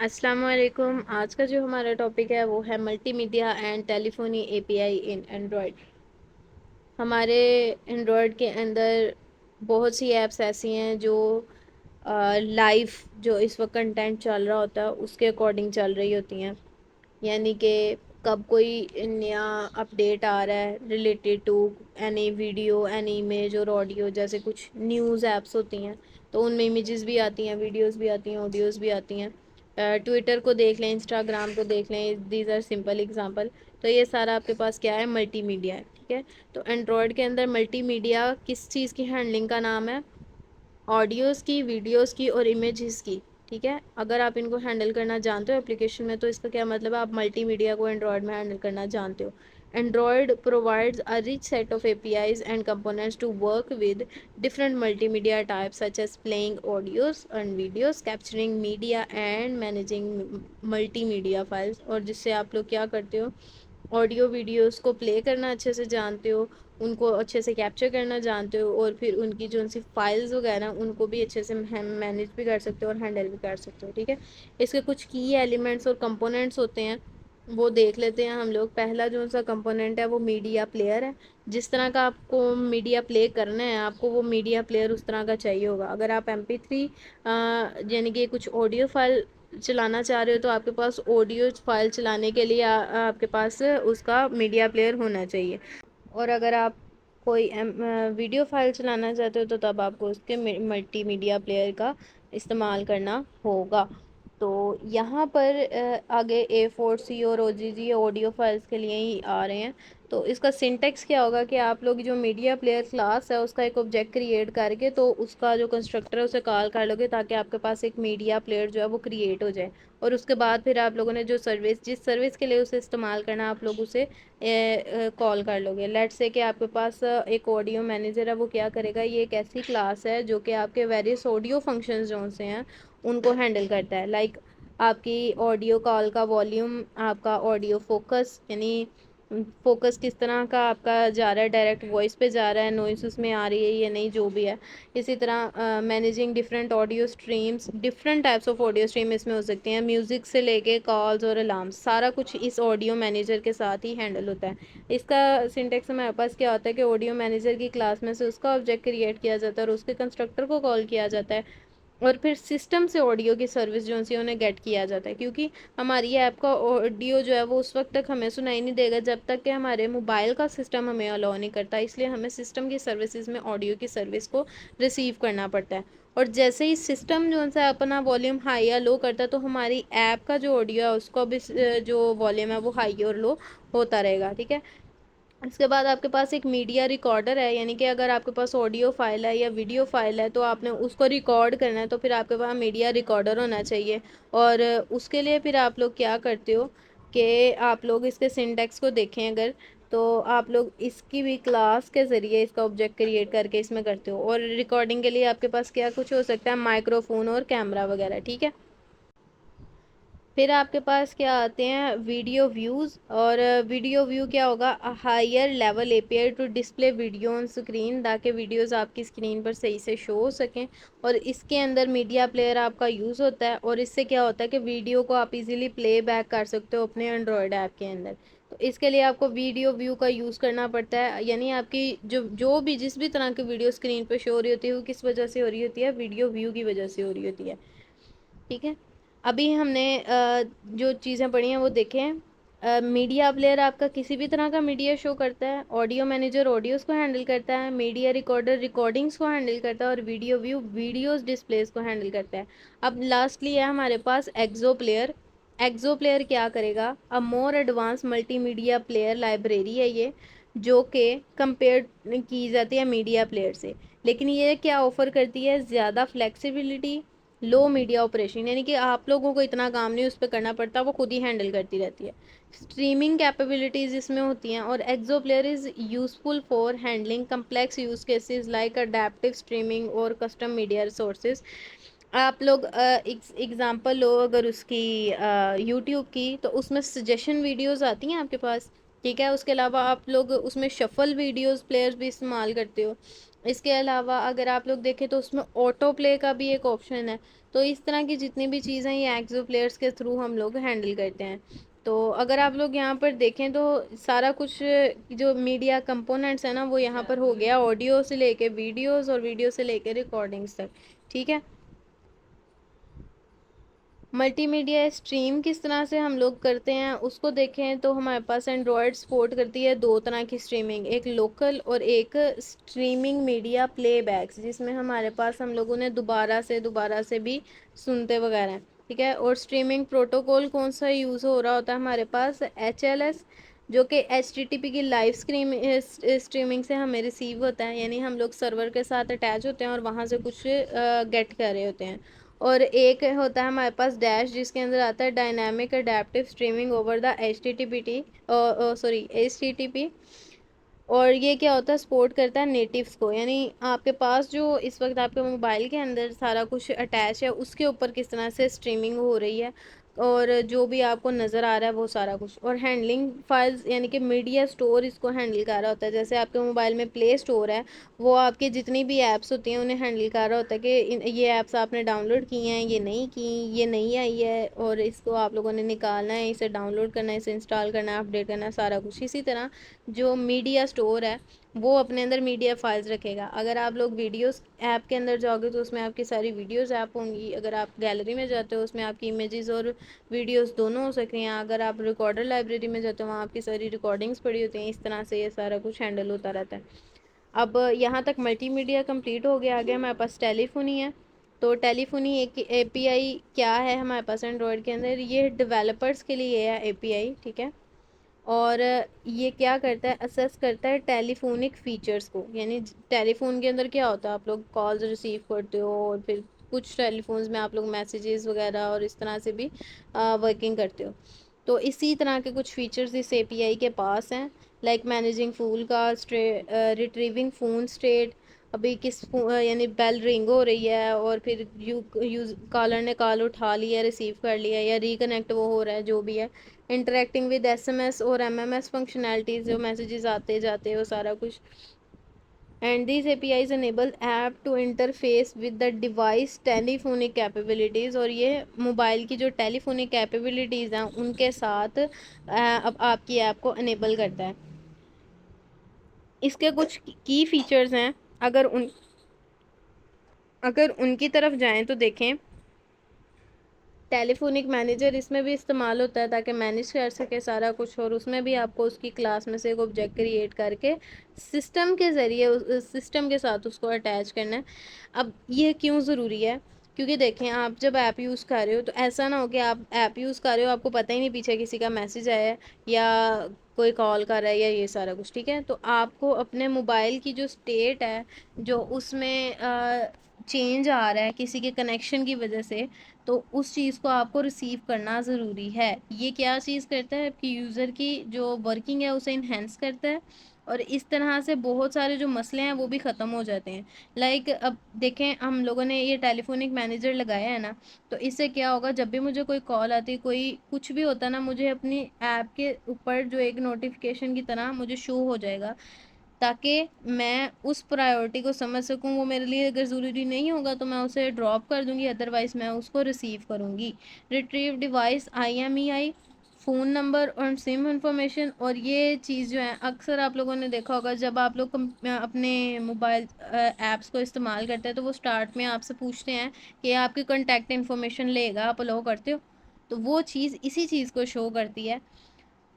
السلام علیکم. آج کا جو ہمارا ٹاپک ہے وہ ہے multimedia and telephony API in آئی ان اینڈرائڈ. ہمارے اینڈرائڈ کے اندر بہت سی ایپس ایسی ہیں جو لائف جو اس وقت کنٹینٹ چل رہا ہوتا ہے اس کے اکارڈنگ چل رہی ہوتی ہیں. یعنی کہ کب کوئی نیا اپڈیٹ آ رہا ہے related to any video any image اور آڈیو، جیسے کچھ نیوز ایپس ہوتی ہیں تو ان میں امیجز بھی آتی ہیں، ویڈیوز بھی آتی ہیں، آڈیوز بھی آتی ہیں. ٹویٹر کو دیکھ لیں، انسٹاگرام کو دیکھ لیں، دیز آر سمپل اگزامپل. تو یہ سارا آپ کے پاس کیا ہے؟ ملٹی میڈیا ہے. ٹھیک ہے، تو اینڈرائڈ کے اندر ملٹی میڈیا کس چیز کی ہینڈلنگ کا نام ہے؟ آڈیوز کی، ویڈیوز کی اور امیجز کی. ٹھیک ہے، اگر آپ ان کو ہینڈل کرنا جانتے ہو اپلیکیشن میں تو اس کا کیا مطلب ہے؟ آپ ملٹی میڈیا کو اینڈرائڈ میں ہینڈل کرنا جانتے ہو. Android provides a rich set of APIs and components to work with different multimedia types such as playing audios and videos, capturing media and managing multimedia files. اور جس سے آپ لوگ کیا کرتے ہو؟ آڈیو ویڈیوز کو پلے کرنا اچھے سے جانتے ہو، ان کو اچھے سے کیپچر کرنا جانتے ہو، اور پھر ان کی جو سی فائلز وغیرہ ان کو بھی اچھے سے مینیج بھی کر سکتے ہو اور ہینڈل بھی کر سکتے ہو. ٹھیک ہے، اس کے کچھ کی ایلیمنٹس اور کمپوننٹس ہوتے ہیں، وہ دیکھ لیتے ہیں ہم لوگ. پہلا جو سا کمپوننٹ ہے وہ میڈیا پلیئر ہے. جس طرح کا آپ کو میڈیا پلے کرنا ہے آپ کو وہ میڈیا پلیئر اس طرح کا چاہیے ہوگا. اگر آپ MP3 یعنی کہ کچھ آڈیو فائل چلانا چاہ رہے ہو تو آپ کے پاس آڈیو فائل چلانے کے لیے آپ کے پاس اس کا میڈیا پلیئر ہونا چاہیے. اور اگر آپ کوئی ویڈیو فائل چلانا چاہتے ہو تو تب آپ کو اس کے ملٹی میڈیا پلیئر کا استعمال کرنا ہوگا. تو یہاں پر آگے A4C اور OGG آڈیو فائلز کے لیے ہی آ رہے ہیں. تو اس کا سنٹیکس کیا ہوگا کہ آپ لوگ جو میڈیا پلیئر کلاس ہے اس کا ایک آبجیکٹ کریٹ کر کے تو اس کا جو کنسٹرکٹر ہے اسے کال کر لو گے تاکہ آپ کے پاس ایک میڈیا پلیئر جو ہے وہ کریٹ ہو جائے. اور اس کے بعد پھر آپ لوگوں نے جو جس سروس کے لیے اسے استعمال کرنا آپ لوگ اسے کال کر لو گے. لیٹس سے کہ آپ کے پاس ایک آڈیو مینیجر ہے، وہ کیا کرے گا؟ یہ ایک ایسی کلاس ہے جو کہ آپ کے ویریس آڈیو فنکشنز جو سے ہیں ان کو ہینڈل کرتا ہے. لائک آپ کی آڈیو کال کا والیوم، آپ کا آڈیو فوکس، یعنی فوکس کس طرح کا آپ کا جا رہا ہے، ڈائریکٹ وائس پہ جا رہا ہے، نوائس اس میں آ رہی ہے یا نہیں، جو بھی ہے. اسی طرح managing different audio streams, different types of audio stream اس میں ہو سکتی ہیں، میوزک سے لے کے کالز اور الارمس، سارا کچھ اس آڈیو مینیجر کے ساتھ ہی ہینڈل ہوتا ہے. اس کا سنٹیکس ہمارے پاس کیا ہوتا ہے کہ آڈیو مینیجر کی کلاس میں سے اس کا آبجیکٹ کریٹ کیا جاتا ہے اور اس کے کنسٹرکٹر کو کال کیا جاتا ہے، اور پھر سسٹم سے آڈیو کی سروس جو سی انہیں گیٹ کیا جاتا ہے. کیونکہ ہماری ایپ کا آڈیو جو ہے وہ اس وقت تک ہمیں سنائی نہیں دے گا جب تک کہ ہمارے موبائل کا سسٹم ہمیں الاؤ نہیں کرتا. اس لیے ہمیں سسٹم کی سروسز میں آڈیو کی سروس کو ریسیو کرنا پڑتا ہے. اور جیسے ہی سسٹم جو ہے اپنا والیوم ہائی یا لو کرتا ہے تو ہماری ایپ کا جو آڈیو ہے اس کو بھی جو والیوم ہے وہ ہائی اور لو ہوتا رہے گا. ٹھیک ہے، اس کے بعد آپ کے پاس ایک میڈیا ریکارڈر ہے. یعنی کہ اگر آپ کے پاس آڈیو فائل ہے یا ویڈیو فائل ہے تو آپ نے اس کو ریکارڈ کرنا ہے تو پھر آپ کے پاس میڈیا ریکارڈر ہونا چاہیے. اور اس کے لیے پھر آپ لوگ کیا کرتے ہو کہ آپ لوگ اس کے سنٹیکس کو دیکھیں اگر تو آپ لوگ اس کی بھی کلاس کے ذریعے اس کا آبجیکٹ کریٹ کر کے اس میں کرتے ہو. اور ریکارڈنگ کے لیے آپ کے پاس کیا کچھ ہو سکتا ہے؟ مائکرو فون اور کیمرہ وغیرہ. ٹھیک ہے، پھر آپ کے پاس کیا آتے ہیں؟ Video views. اور ویڈیو ویو کیا ہوگا؟ Higher level API to display video on screen تاکہ ویڈیوز آپ کی اسکرین پر صحیح سے شو ہو سکیں. اور اس کے اندر میڈیا پلیئر آپ کا یوز ہوتا ہے اور اس سے کیا ہوتا ہے کہ ویڈیو کو آپ ایزیلی پلے بیک کر سکتے ہو اپنے اینڈرائڈ ایپ کے اندر. تو اس کے لیے آپ کو ویڈیو ویو کا یوز کرنا پڑتا ہے. یعنی آپ کی جو بھی جس بھی طرح کی ویڈیو اسکرین پہ شو ہو رہی ہوتی ہے وہ کس وجہ سے ہو رہی ہوتی ہے؟ ویڈیو ویو کی وجہ سے ہو رہی ہوتی ہے. ٹھیک ہے، ابھی ہم نے جو چیزیں پڑھی ہیں وہ دیکھیں. میڈیا پلیئر آپ کا کسی بھی طرح کا میڈیا شو کرتا ہے، آڈیو مینیجر آڈیوز کو ہینڈل کرتا ہے، میڈیا ریکارڈر ریکارڈنگز کو ہینڈل کرتا ہے، اور ویڈیو ویو ویڈیوز ڈسپلیز کو ہینڈل کرتا ہے. اب لاسٹلی ہے ہمارے پاس ایگزو پلیئر. ایگزو پلیئر کیا کرے گا؟ More advance multimedia player library ہے یہ، جو کہ کمپیئر کی جاتی ہے میڈیا پلیئر سے. لیکن یہ کیا آفر کرتی ہے؟ زیادہ فلیکسیبلٹی، لو میڈیا آپریشن. یعنی کہ آپ لوگوں کو اتنا کام نہیں اس پہ کرنا پڑتا، وہ خود ہی ہینڈل کرتی رہتی ہے. اسٹریمنگ کیپیبلٹیز اس میں ہوتی ہیں. اور exo player is useful for handling complex use cases like adaptive streaming اور کسٹم میڈیا ریسورسز. آپ لوگ اگزامپل لو اگر اس کی یوٹیوب کی تو اس میں سجیشن ویڈیوز آتی ہیں آپ کے پاس. ٹھیک ہے، اس کے علاوہ آپ لوگ اس میں شفل ویڈیوز پلیئرز بھی استعمال کرتے ہو. اس کے علاوہ اگر آپ لوگ دیکھیں تو اس میں آٹو پلے کا بھی ایک آپشن ہے. تو اس طرح کی جتنی بھی چیزیں یہ ایکزو پلیئرس کے تھرو ہم لوگ ہینڈل کرتے ہیں. تو اگر آپ لوگ یہاں پر دیکھیں تو سارا کچھ جو میڈیا کمپوننٹس ہیں نا وہ یہاں پر ہو گیا, آڈیو سے لے کے ویڈیوز اور ویڈیو سے لے کے ریکارڈنگس تک. ٹھیک ہے. ملٹی میڈیا اسٹریم کس طرح سے ہم لوگ کرتے ہیں اس کو دیکھیں تو ہمارے پاس اینڈرائڈ سپورٹ کرتی ہے دو طرح کی اسٹریمنگ, ایک لوکل اور ایک اسٹریمنگ میڈیا پلے بیکس, جس میں ہمارے پاس ہم لوگوں نے دوبارہ سے بھی سنتے وغیرہ ہیں. ٹھیک ہے. اور اسٹریمنگ پروٹوکول کون سا یوز ہو رہا ہوتا ہے ہمارے پاس, HLS, جو کہ HTTP کی لائیو اسٹریمنگ سے ہمیں ریسیو ہوتا ہے, یعنی ہم لوگ سرور کے ساتھ اٹیچ ہوتے ہیں اور وہاں سے کچھ گیٹ کر رہے ہوتے ہیں. اور ایک ہوتا ہے ہمارے پاس ڈیش, جس کے اندر آتا ہے dynamic adaptive streaming over the HTTP. اور یہ کیا ہوتا ہے, سپورٹ کرتا ہے نیٹیوز کو, یعنی آپ کے پاس جو اس وقت آپ کے موبائل کے اندر سارا کچھ اٹیچ ہے اس کے اوپر کس طرح سے اسٹریمنگ ہو رہی ہے اور جو بھی آپ کو نظر آ رہا ہے وہ سارا کچھ. اور ہینڈلنگ فائلز یعنی کہ میڈیا اسٹور اس کو ہینڈل کر رہا ہوتا ہے. جیسے آپ کے موبائل میں پلے اسٹور ہے, وہ آپ کی جتنی بھی ایپس ہوتی ہیں انہیں ہینڈل کر رہا ہوتا ہے کہ یہ ایپس آپ نے ڈاؤن لوڈ کی ہیں, یہ نہیں کی, یہ نہیں آئی ہے اور اس کو آپ لوگوں نے نکالنا ہے, اسے ڈاؤن لوڈ کرنا ہے, اسے انسٹال کرنا ہے, اپڈیٹ کرنا ہے, سارا کچھ. اسی طرح جو میڈیا اسٹور ہے وہ اپنے اندر میڈیا فائلز رکھے گا. اگر آپ لوگ ویڈیوز ایپ کے اندر جاؤ گے تو اس میں آپ کی ساری ویڈیوز ایپ ہوں گی. اگر آپ گیلری میں جاتے ہو اس میں آپ کی امیجز اور ویڈیوز دونوں ہو سکتی ہیں. اگر آپ ریکارڈر لائبریری میں جاتے ہو وہاں آپ کی ساری ریکارڈنگس پڑی ہوتی ہیں. اس طرح سے یہ سارا کچھ ہینڈل ہوتا رہتا ہے. اب یہاں تک ملٹی میڈیا کمپلیٹ ہو گیا. آگے ہمارے پاس ٹیلی فونی ہے. تو ٹیلی فونی ایک اے پی آئی کیا ہے ہمارے پاس اینڈرائڈ کے اندر, یہ ڈیولپرس کے لیے ہے اے پی آئی. ٹھیک ہے. اور یہ کیا کرتا ہے, اسیس کرتا ہے ٹیلی فونک فیچرز کو, یعنی ٹیلی فون کے اندر کیا ہوتا ہے, آپ لوگ کالز ریسیو کرتے ہو اور پھر کچھ ٹیلی فونز میں آپ لوگ میسیجز وغیرہ اور اس طرح سے بھی ورکنگ کرتے ہو. تو اسی طرح کے کچھ فیچرز اس اے پی آئی کے پاس ہیں, like managing phone call, retrieving phone state, ابھی کس یعنی بیل رنگ ہو رہی ہے اور پھر کالر نے کال اٹھا لیا, ریسیو کر لیا یا ریکنیکٹ وہ ہو رہا ہے جو بھی ہے. انٹریکٹنگ ود SMS اور MMS فنکشنالٹیز, جو میسیجز آتے جاتے وہ سارا کچھ. And these APIs enable app to interface with the device telephonic capabilities, اور یہ موبائل کی جو ٹیلی فونک کیپیبلٹیز ہیں ان کے ساتھ اب آپ کی ایپ کو انیبل کرتا ہے. اس کے کچھ کی فیچرز ہیں, اگر ان کی طرف جائیں تو دیکھیں ٹیلی فونک مینیجر اس میں بھی استعمال ہوتا ہے تاکہ مینیج کر سکے سارا کچھ, اور اس میں بھی آپ کو اس کی کلاس میں سے ایک آبجیکٹ کریٹ کر کے سسٹم کے ذریعے سسٹم کے ساتھ اس کو اٹیچ کرنا ہے. اب یہ کیوں ضروری ہے, کیونکہ دیکھیں آپ جب ایپ یوز کر رہے ہو تو ایسا نہ ہو کہ آپ ایپ یوز کر رہے ہو آپ کو پتہ ہی نہیں پیچھے کسی کا میسج آیا ہے یا کوئی کال کر رہا ہے یا یہ سارا کچھ. ٹھیک ہے. تو آپ کو اپنے موبائل کی جو اسٹیٹ ہے جو اس میں چینج آ رہا ہے کسی کے کنیکشن کی وجہ سے, تو اس چیز کو آپ کو ریسیو کرنا ضروری ہے. یہ کیا چیز کرتا ہے کہ یوزر کی جو ورکنگ ہے اسے انہینس کرتا ہے, اور اس طرح سے بہت سارے جو مسئلے ہیں وہ بھی ختم ہو جاتے ہیں. لائک اب دیکھیں ہم لوگوں نے یہ ٹیلی فونک مینیجر لگایا ہے نا, تو اس سے کیا ہوگا, جب بھی مجھے کوئی کال آتی, کوئی کچھ بھی ہوتا نا, مجھے اپنی ایپ کے اوپر جو ایک نوٹیفیکیشن کی طرح مجھے شو ہو جائے گا, تاکہ میں اس پرائیورٹی کو سمجھ سکوں. وہ میرے لیے اگر ضروری نہیں ہوگا تو میں اسے ڈراپ کر دوں گی, ادروائز میں اس کو ریسیو کروں گی. Retrieve device IMEI, phone number اور سم انفارمیشن. اور یہ چیز جو ہے اکثر آپ لوگوں نے دیکھا ہوگا جب آپ لوگ اپنے موبائل ایپس کو استعمال کرتے ہیں تو وہ اسٹارٹ میں آپ سے پوچھتے ہیں کہ آپ کی کانٹیکٹ انفارمیشن لے گا, آپ الاؤ کرتے ہو, تو وہ چیز اسی چیز کو شو کرتی ہے.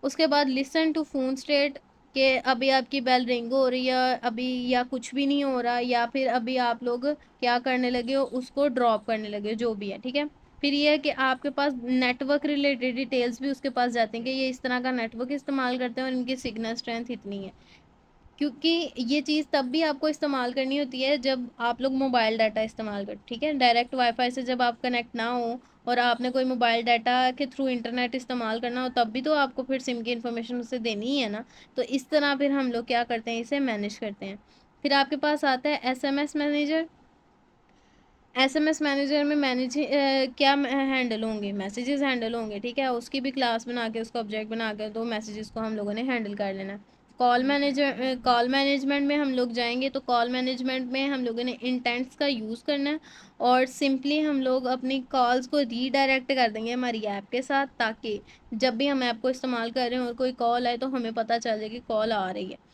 اس کے بعد لسن ٹو فون اسٹیٹ, کہ ابھی آپ کی بیل رنگ ہو رہی ہے ابھی یا کچھ بھی نہیں ہو رہا, یا پھر ابھی آپ لوگ کیا کرنے لگے ہو, اس کو ڈراپ کرنے لگے ہو, جو بھی ہے. ٹھیک ہے. پھر یہ ہے کہ آپ کے پاس نیٹ ورک ریلیٹڈ ڈیٹیلز بھی اس کے پاس جاتے ہیں کہ یہ اس طرح کا نیٹ ورک استعمال کرتے ہیں اور ان کی سگنل اسٹرینتھ اتنی ہے. کیونکہ یہ چیز تب بھی آپ کو استعمال کرنی ہوتی ہے جب آپ لوگ موبائل ڈاٹا استعمال کرتے. ٹھیک ہے. ڈائریکٹ وائی فائی سے جب آپ کنیکٹ نہ ہو اور آپ نے کوئی موبائل ڈاٹا کے تھرو انٹرنیٹ استعمال کرنا ہو, تب بھی تو آپ کو پھر سم کی انفارمیشن اسے دینی ہی ہے نا. تو اس طرح پھر ہم لوگ کیا کرتے ہیں, اسے مینیج کرتے ہیں. پھر آپ کے پاس آتا ہے SMS مینیجر. SMS مینیجر میں کیا ہینڈل ہوں گے, میسیجز ہینڈل ہوں گے. ٹھیک ہے. اس کی بھی کلاس بنا کے اس کو آبجیکٹ بنا کے دو میسیجز کو ہم لوگوں نے ہینڈل کر لینا ہے. کال مینجمنٹ میں ہم لوگ جائیں گے تو کال مینجمنٹ میں ہم لوگوں نے انٹینٹس کا یوز کرنا ہے، اور سمپلی ہم لوگ اپنی کالز کو ری ڈائریکٹ کر دیں گے ہماری ایپ کے ساتھ، تاکہ جب بھی ہم ایپ کو استعمال کر رہے ہیں اور کوئی کال آئے تو ہمیں پتہ چل جائے کہ کال آ رہی ہے۔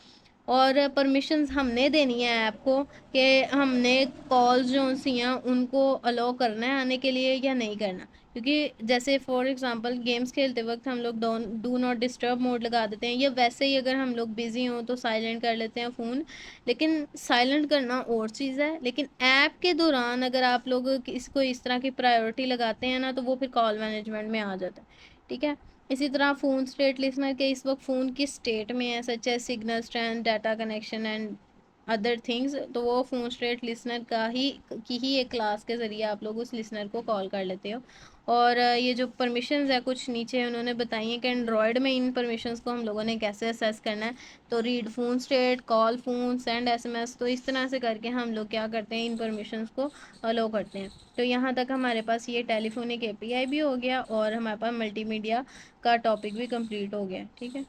اور پرمیشنز ہم نے دینی ہے ایپ کو کہ ہم نے کالز جو سی ہیں ان کو الاؤ کرنا ہے آنے کے لیے یا نہیں کرنا، کیونکہ جیسے فار ایگزامپل گیمز کھیلتے وقت ہم لوگ ڈو ناٹ ڈسٹرب موڈ لگا دیتے ہیں، یا ویسے ہی اگر ہم لوگ بزی ہوں تو سائلنٹ کر لیتے ہیں فون، لیکن سائلنٹ کرنا اور چیز ہے، لیکن ایپ کے دوران اگر آپ لوگ اس طرح کی پرائیورٹی لگاتے ہیں نا تو وہ پھر کال مینجمنٹ میں آ جاتا ہے، ٹھیک ہے۔ اسی طرح فون اسٹیٹ لسنر کے اس وقت فون کی اسٹیٹ میں ہے، سچ ہے signal strength, data connection and other things, تو وہ فون اسٹیٹ لسنر کی ہی ایک کلاس کے ذریعے آپ لوگ اس لسنر کو کال کر لیتے ہو۔ اور یہ جو پرمیشنز ہے کچھ نیچے انہوں نے بتائی ہیں کہ اینڈرائڈ میں ان پرمیشنز کو ہم لوگوں نے کیسے اسیس کرنا ہے، تو read phone state, call phone, send S M S, تو اس طرح سے کر کے ہم لوگ کیا کرتے ہیں، ان پرمیشنز کو الاؤ کرتے ہیں۔ تو یہاں تک ہمارے پاس یہ ٹیلی فونک اے پی آئی بھی ہو گیا، اور ہمارے پاس ملٹی میڈیا کا ٹاپک بھی کمپلیٹ ہو گیا، ٹھیک ہے۔